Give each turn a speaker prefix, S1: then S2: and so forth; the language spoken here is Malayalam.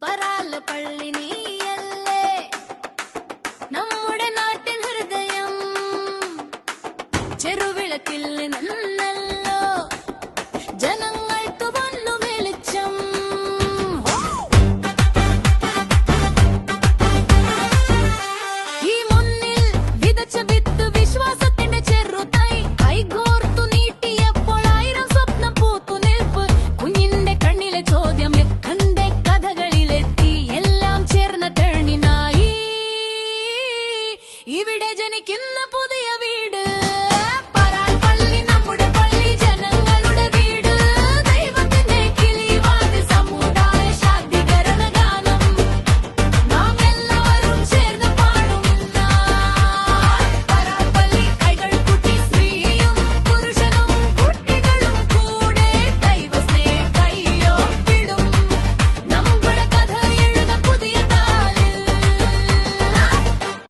S1: പറാല പള്ളി നീയല്ലേ നമ്മുടെ നാട്ടിൻ ഹൃദയം ചെറുവിളക്കിൽ നിന്നല്ലോ ജനങ്ങൾക്ക് വന്നു വെളിച്ചം ഈ മുന്നിൽ വിതച്ച വിത്ത് വിശ്വാസത്തിന്റെ ചെറുതൈ കൈകോർത്തു നീട്ടിയപ്പോൾ 1000 സ്വപ്നം പൂത്തു നിൽപ്പ് കുഞ്ഞിന്റെ കണ്ണിലെ ചോദ്യം കണ്ടെ കഥകളിലെത്തി എല്ലാം ചേർന്ന ടേണിനായി ഇവിടെ ജനിക്കുന്ന പുതിയ